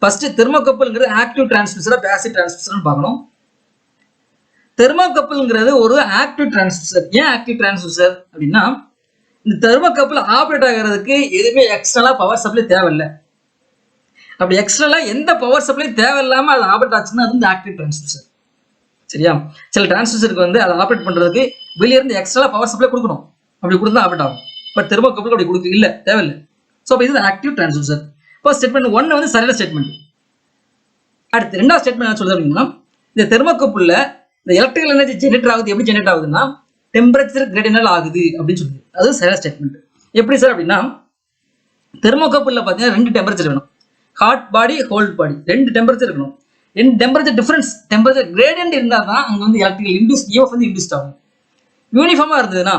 ஃபர்ஸ்ட் தெர்மோகப்பல்ங்கிறது ஆக்டிவ் டிரான்ஸ்யூசரா பேசிவ் டிரான்ஸ்யூசர்னு பார்க்கணும். தெர்மோகப்பல்ங்கிறது ஒரு ஆக்டிவ் டிரான்ஸ்யூசர். ஏன் ஆக்டிவ் டிரான்ஸ்யூசர் அப்படின்னா, இந்த தெர்மோகப்பல் ஆப்ரேட் ஆகிறதுக்கு எதுவுமே எக்ஸ்டர்னலா பவர் சப்ளை தேவையில்லை. அப்படி எக்ஸ்டர்னலா எந்த பவர் சப்ளை தேவையில்லாம அது ஆப்ரேட் ஆச்சுன்னா அது வந்து ஆக்டிவ் டிரான்ஸ்யூசர். சரியா? சில டிரான்ஸ்யூசருக்கு வந்து அதை ஆப்ரேட் பண்றதுக்கு வெளியே இருந்து எக்ஸ்ட்ரா பவர் சப்ளை கொடுக்கணும், அப்படி கொடுத்தா ஆப்ரேட் ஆகும். பட் தெர்மோகப்பல் அப்படி கொடுக்க இல்லை, தேவையில்லை. ஸோ அப்போ இது ஆக்டிவ் டிரான்ஸ்யூசர். ஃபர்ஸ்ட் ஸ்டேட்மெண்ட் 1 வந்து சரியான ஸ்டேட்மெண்ட். அடுத்து 2வது ஸ்டேட்மெண்ட் என்ன சொல்றது அப்படின்னா, இந்த தெர்மோகப்பல்ல இந்த எலக்ட்ரிக்கல் எனர்ஜி ஜெனரேட் ஆகுது. எப்படி ஜெனரேட் ஆகுதுன்னா டெம்பரேச்சர் கிரேடியன்ட் ஆகுது அப்படின்னு சொல்லுது. அது சரியான ஸ்டேட்மெண்ட். எப்படி சார் அப்படின்னா, தெர்மோகப்பல்ல பார்த்தீங்கன்னா 2 டெம்பரேச்சர் வேணும், ஹாட் பாடி, கோல்ட் பாடி, 2 டெம்பரேச்சர் இருக்கணும். 2 டெம்பரேச்சர் டிஃபரன்ஸ், டெம்பரேச்சர் கிரேடியன்ட் இருந்தால் தான் அங்கே வந்து எலக்ட்ரிக்கல் இன்டியூஸ் இஎஃப் வந்து இன்டியூஸ்ட் ஆகும். யூனிஃபார்மா இருந்ததுன்னா,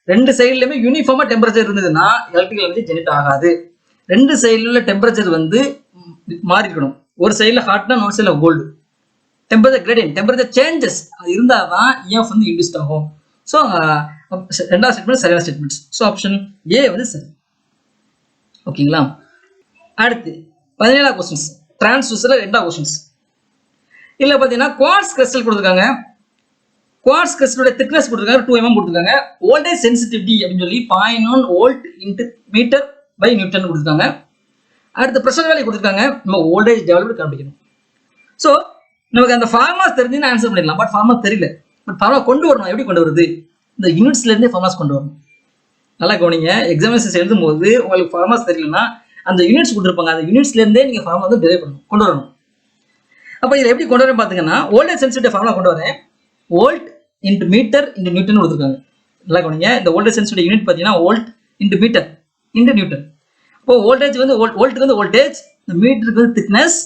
2 சைட்லையுமே யூனிஃபார்மா டெம்பரேச்சர் இருந்ததுன்னா எலக்ட்ரிக்கல் எனர்ஜி ஜெனரேட் ஆகாது. 2 சைடில் உள்ள டெம்பரேச்சர் வந்து மாறி இருக்கணும். ஒரு சைடில் ஹாட்னா ஒரு சைடில் cold. Temperature gradient, temperature changes அது இருந்தால் தான் இஎஃப் வந்து இன்டியூஸ்ட் ஆகும். ஸோ 2வது ஸ்டேட்மெண்ட் சரியான ஸ்டேட்மெண்ட்ஸ். ஸோ ஆப்ஷன் ஏ வந்து சரி. ஓகேங்களா? அடுத்து 17வது கொஸ்டின்ஸ். டிரான்ஸ்யூசர்ல 2வது கொஸ்டின்ஸ். இல்லை பார்த்தீங்கன்னா குவார்ட்ஸ் கிறிஸ்டல் கொடுத்துருக்காங்க. குவார்ட்ஸ் கிறிஸ்டலோட திக்னஸ் கொடுத்துருக்காங்க 2 mm கொடுத்துருக்காங்க. வோல்டேஜ் சென்சிட்டிவிட்டி அப்படின்னு சொல்லி 0.1 volt into meter by newton கொடுத்துருக்காங்க. அடுத்த ப்ரெஷர் வேல்யூ கொடுத்துருக்காங்க. நம்ம வோல்டேஜ் டெவலப்டு கண்டுபிடிக்கணும். ஸோ நமக்கு அந்த ஃபார்முலாஸ் தெரிஞ்சுன்னு ஆன்சர் பண்ணிடலாம். பட் ஃபார்முலா தெரியல. பட் ஃபார்முலா கொண்டு வரணும். எப்படி கொண்டு வருது? இந்த யூனிட்ஸ்லேருந்தே ஃபார்முலாஸ் கொண்டு வரணும். நல்லா கவனிங்க. எக்ஸாமினேஷன்ஸ் எழுதும் போது உங்களுக்கு ஃபார்முலாஸ் தெரியலன்னா அந்த யூனிட்ஸ் கொடுத்துருப்பாங்க. அந்த யூனிட்ஸ்லேருந்தே நீங்கள் ஃபார்முலா வந்து டெரைவ் பண்ணணும், கொண்டு வரணும். அப்போ இதில் எப்படி கொண்டு வரேன் பார்த்தீங்கன்னா, வோல்டேஜ் சென்சிட்டிவ் ஃபார்முலா கொண்டு வரேன். Volt into meter into newton கொடுத்துருக்காங்க. நல்லா கவனிங்க. இந்த வோல்டேஜ் சென்சிட்டிவ் யூனிட் பார்த்தீங்கன்னா volt into meter into newton. இப்போ வோல்டேஜ் வந்து வோல்ட்டுக்கு வந்து வோல்டேஜ், இந்த மீட்டருக்கு வந்து திக்னஸ்,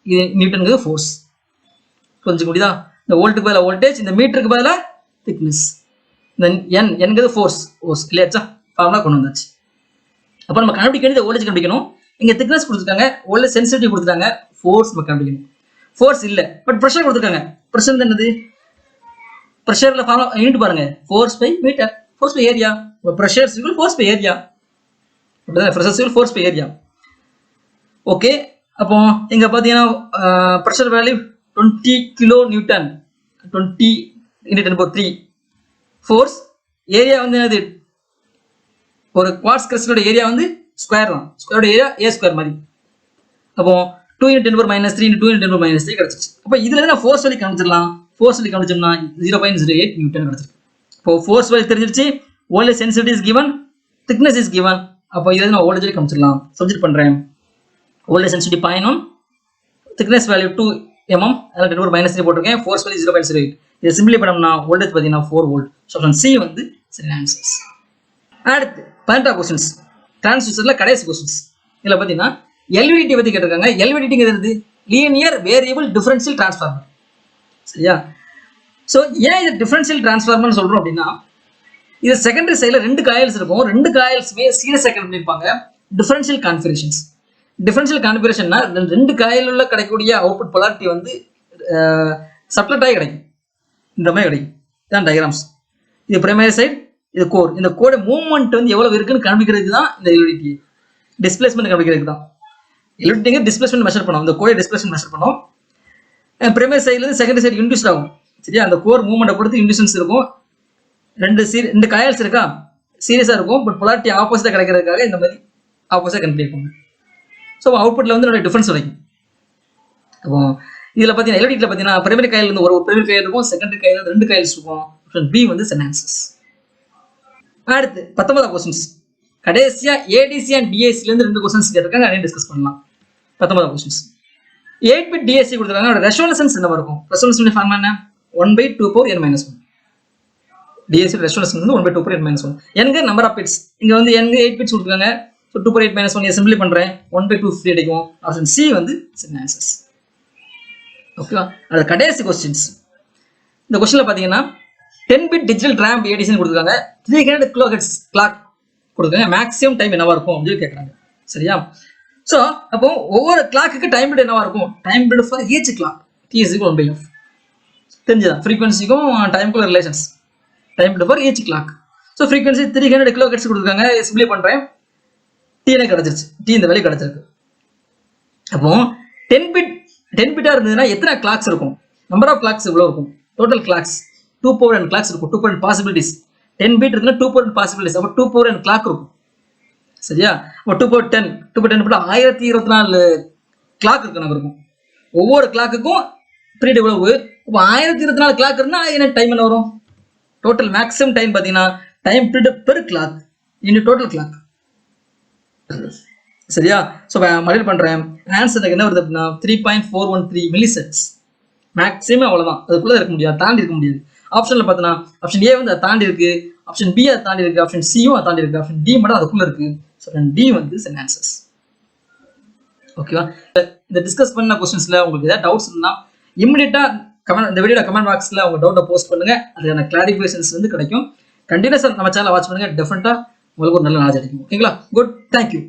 இது நியூட்டனுக்கு ஃபோர்ஸ். கொஞ்சம் முடியுதா? இந்த வோல்ட்டுக்கு பதிலாக வோல்டேஜ், இந்த மீட்டருக்கு பதிலாக திக்னஸ், இந்த என்கிறது ஃபோர்ஸ் இல்லையாச்சா? ஃபார்முலா கொண்டு வந்தாச்சு. அப்போ நம்ம கண்டுபிடிக்க வேண்டியது வோல்டேஜ் கண்டுபிடிக்கணும். இங்கே திக்னஸ் கொடுத்துருக்காங்க, வோல்டேஜ் சென்சிட்டிவ் கொடுத்துருக்காங்க, ஃபோர்ஸ் நம்ம கண்டுபிடிக்கணும். ஃபோர்ஸ் இல்லை, பட் ப்ரெஷர் கொடுத்துருக்காங்க. ப்ரெஷர் என்னது? ப்ரெஷரில் ஃபார்முலா யூனிட் பாருங்க, force by metre, force by area. Pressure equal force by area. Pressure equal force by area. Okay, அப்போ இங்கே பார்த்தீங்கன்னா pressure value 20 kilo newton, 20 × 10⁻³ force. Area வந்து என்னது? ஒரு குவார்ட்ஸ் கிறிஸ்டலோட ஏரியா வந்து ஸ்கொயர் தான். ஸ்கொயரோட ஏரியா A² மாதிரி. அப்போ 2 × 10⁻³ × 2 × 10⁻³ கிடச்சிச்சு. அப்போ இதுல இருந்து நான் ஃபோர்ஸ் வேல்யூ கண்டுச்சிடலாம். ஃபோர்ஸ் வேல்யூ கண்டுச்சோம்னா 0.08 நியூட்டன் கிடச்சிருக்கு. இப்போ ஃபோர்ஸ் வேல்யூ தெரிஞ்சிருச்சு, voltage sensitivity is given, thickness is given. அப்போ இதுல நான் வோல்டேஜ் வேல்யூ கண்டுச்சிடலாம். சப்ஜெக்ட் பண்றேன். Voltage sensitivity 0.1, thickness value 2 mm, அதில் 10⁻³ போட்டிருக்கேன். Force value 0.08. இதை சிம்பிளை பண்ணோம்னா வோல்டேஜ் பார்த்தீங்கன்னா 4 வோல்ட். ஸோ ஆப்ஷன் சி வந்து சரி ஆன்சர்ஸ். அடுத்து 18 கொஸ்டின்ஸ், டிரான்ஸ்யூசர்ல கடைசி கொஸ்டின்ஸ். இதில் பார்த்தீங்கன்னா எல்விடிடி பற்றி கேட்டிருக்காங்க. எல்விடிங்கிறது லீனியர் வேரியபிள் டிஃபரன்ஷியல் டிரான்ஸ்ஃபார்மர். சரியா? ஸோ ஏன் இது டிஃபரன்ஷியல் டிரான்ஸ்ஃபார்மர்னு சொல்கிறோம் அப்படின்னா, இது செகண்டரி சைடில் 2 காயில்ஸ் இருக்கும். 2 காயில்ஸுமே சீரியஸாக கனெக்ட் பண்ணியிருப்பாங்க. Differential configurations. டிஃபரன்ஷியல் கான்ஃபிகரேஷன்னா 2 காயில் உள்ள கிடைக்கக்கூடிய அவுட்புட் பொலாரிட்டி வந்து சப்ளட் ஆகி கிடைக்கும். இந்த மாதிரி கிடைக்கும். இதான் டயக்ராம்ஸ். இது பிரைமரி சைடு, இது கோர். இந்த கோட மூவ்மெண்ட் வந்து எவ்வளவு இருக்குன்னு கண்டுபிடிக்கிறதுக்கு தான் இந்த எல்விடிடி. டிஸ்பிளேஸ்மெண்ட் கண்டுபிடிக்கிறதுக்கு தான் எல்விடிங்க. டிஸ்பிளேஸ்மெண்ட் மெஷர் பண்ணும், இந்த கோட டிஸ்பிளேஸ்மெண்ட் மெஷர் பண்ணும். பிரைமரி சைட்லேருந்து செகண்டரி சைடு இன்டியூஸ் ஆகும். சரியா? அந்த கோர் மூவ்மெண்ட்டை பொறுத்து இன்டியூஷன்ஸ் இருக்கும். 2 காயில்ஸ் இருக்கா, சீரியஸாக இருக்கும். பட் பொலாரிட்டி ஆப்போசிட்டாக கிடைக்கிறதுக்காக இந்த மாதிரி ஆப்போசிட்டாக கண்டுபிடிப்பாங்க. ஸோ அவுட்புட்டில் வந்து நம்மளுடைய டிஃபரன்ஸ் கிடைக்கும். அப்போ இதில் பார்த்தீங்கன்னா எல்விடியில் பார்த்தீங்கன்னா பிரைமரி காயில் வந்து ஒரு பிரைமரி காயில் இருக்கும், செகண்டரி காயில் 2 காயில்ஸ் இருக்கும். ஆப்ஷன் பி வந்து சரி ஆன்சர்ஸ். அடுத்து 19 கொஸ்டின்ஸ். கடைசியா ஏடிசி அண்ட் டிஏசில இருந்து 2 கொஸ்டின்ஸ் கேட்டிருக்காங்க. அதையும் டிஸ்கஸ் பண்ணலாம். 19 கொஸ்டின்ஸ். 8-bit டிஏசி கொடுத்துருக்காங்க. அதோட ரெசோனன்ஸ் என்ன இருக்கும்? ரெசோனன்ஸ் ஃபார்முலா என்ன? 1/2⁴n-1. டிஏசி ரெசோனன்ஸ் வந்து 1/2⁴n-1. எங்க நம்பர் ஆஃப் பிட்ஸ், இங்க வந்து எங்க 8 பிட்ஸ் கொடுத்துருக்காங்க. ஸோ 2/8-1 சிம்பிளி பண்றேன், 1/2 ஃப்ரீ கிடைக்கும். ஆப்ஷன் சி வந்து சரி ஆன்சர்ஸ். ஓகேவா? அது கடைசி கொஸ்டின்ஸ். இந்த கொஸ்டின்ல பாத்தீங்கன்னா 10-bit டிஜிட்டல் ரேம்ப் ஏடிசின்னு கொடுத்துருக்காங்க. 300 kHz கிளாக் கொடுத்துருக்காங்க. மேக்ஸிமம் டைம் என்னவா இருக்கும் அப்படின்னு கேட்குறாங்க. சரியா? ஸோ அப்போ ஒவ்வொரு கிளாக்கு டைம் பீரியட் என்னவா இருக்கும்? Time period for each clock T=1/f. தெரிஞ்சுதான் ஃப்ரீக்வன்சிக்கும் டைமுக்குள்ள relations. Time period for each clock. So frequency 300 kHz கொடுத்துருக்காங்க. சிம்பிளி பண்றேன், T எனக்கு கிடைச்சிருச்சு. T இந்த வேல்யூ கிடைச்சிருக்கு. அப்போ 10 பிட்டா இருந்ததுன்னா எத்தனை கிளாக்ஸ் இருக்கும்? நம்பர் ஆஃப் கிளாக்ஸ் எவ்வளோ இருக்கும்? டோட்டல் கிளாக்ஸ் 2/n கிளாக்ஸ் இருக்கும். 2/n possibilities. 10 பிட் இருக்குன்னா 2/n பாசிபிலிட்டிஸ். அப்போ 2/n கிளாக் இருக்கும். சரியா? அப்போ 2/10 1024 கிளாக் இருக்கு நமக்கு இருக்கும். ஒவ்வொரு கிளாக்குக்கும் பீரியட் எவ்வளவு? இப்போ 1024 கிளாக் இருந்தா என்ன டைம் என்ன வரும்? டோட்டல் மேக்ஸிமம் டைம் பார்த்தீங்கன்னா time period per clock into total clock. சரியா? ஸோ மல்டிபிள் பண்றேன். ஆன்சர் என்ன வருது அப்படின்னா 3.413 மில்லிசெகண்ட்ஸ். மேக்ஸிமம் அவ்வளவுதான், அதுக்குள்ள இருக்க முடியாது, தாண்டி இருக்க முடியாது. ஆப்ஷன்ல பார்த்தோன்னா ஆப்ஷன் ஏ வந்து அதை தாண்டி இருக்கு, ஆப்ஷன் பி அதை தாண்டி இருக்கு, ஆப்ஷன் சியும் அதை தாண்டி இருக்கு, ஆப்ஷன் டி மட்டும் அதுக்குள்ள இருக்கு. ஸோ டி வந்து சரி ஆன்சர்ஸ். ஓகேவா? இந்த டிஸ்கஸ் பண்ண கொஸ்டின்ஸ்ல உங்களுக்கு ஏதாவது டவுட்ஸ் இருந்தா இமிடியேட்டா கமெண்ட், இந்த வீடியோட கமெண்ட் பாக்ஸ்ல உங்க டவுட்டை போஸ்ட் பண்ணுங்க. அதுக்கான கிளாரிஃபிகேஷன்ஸ் வந்து கிடைக்கும். கண்டினியூஸா நம்ம சேனலை வாட்ச் பண்ணுங்க. டெஃபினட்டா உங்களுக்கு ஒரு நல்ல நாலேஜ் கிடைக்கும். ஓகேங்களா? Good, thank you.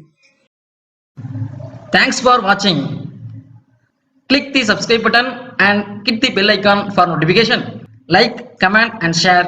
Thanks for watching. Click the subscribe button and hit the bell icon for notification. Like, comment and share.